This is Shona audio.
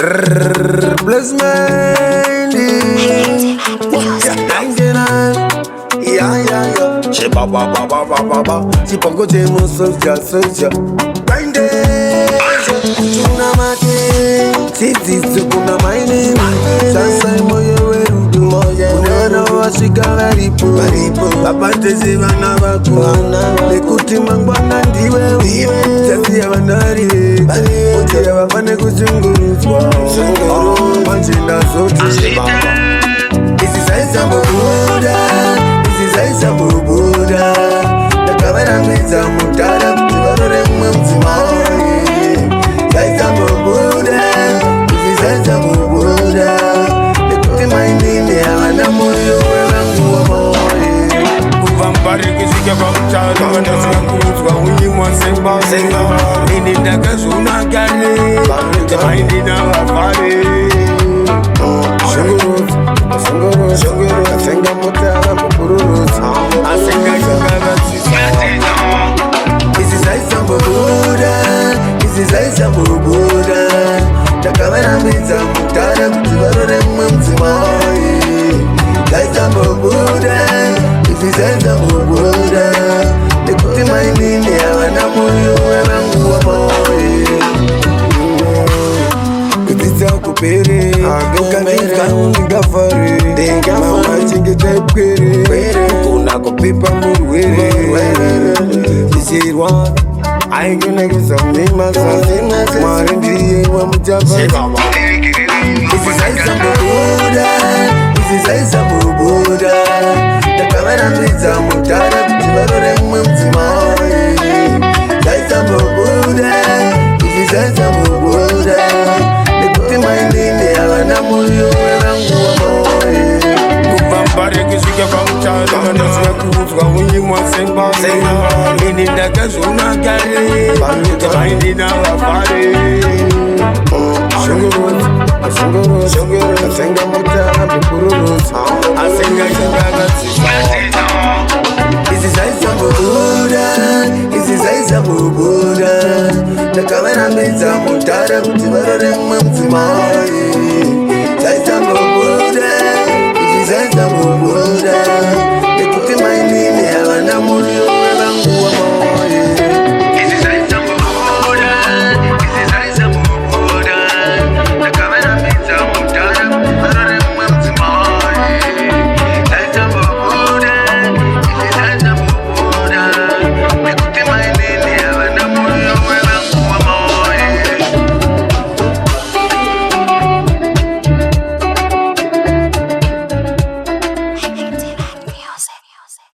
Bless me. Yeah. She ba. She pongo jemu soja. Grinde. Tuna mate. Titi tukuna maini. Sasa moyo werudu. Unana washika varipo. Bapate vana baku. Lekuti mangwana ndiwe. Jasi ya vanari. Uti ya wafane kuchunguruzwa. Manjinda zote. Isi saisa mbubuda. Saisa bubuda, nakabara meza mutara kubarore mumzimai. Saisa bubuda, saisa bubuda, nikuti maindini abana moyo wangu wa moyo. Kuvampare kishike bamchalo, wanasika kuzwa unyimwa semba. Nini nakazuna gani, maindina wafare. Shunguru, asenga mutara mupururu. Saisa bubuda, takabara meza mutara kubarore mumzimai. Saisa bubuda, saisa bubuda, nikuti maindini abana moyo wangu wa moyo. Kutisa kupere, ukanika unigafari. Mama chingete kwere, kuna kupipa muruwere. This is what I ain't gonna get some name myself. Marindi wa mujaba. This is Saisa bubuda. Saisa bubuda. Nakabara meza mutara kubarore mumzimai. Saisa bubuda. Saisa bubuda. Nikuti maindini abana moyo wangu wa moyo. Kuvampare kishike bamchalo, wanasika kuzwa unyimwa semba. Nini nakazuna gani, maindina wafare. Shunguru, asenga mutara mupururu. Asenga chingagazi. Isi saisa bubuda, nakabara meza mutara kubarore mumzimai.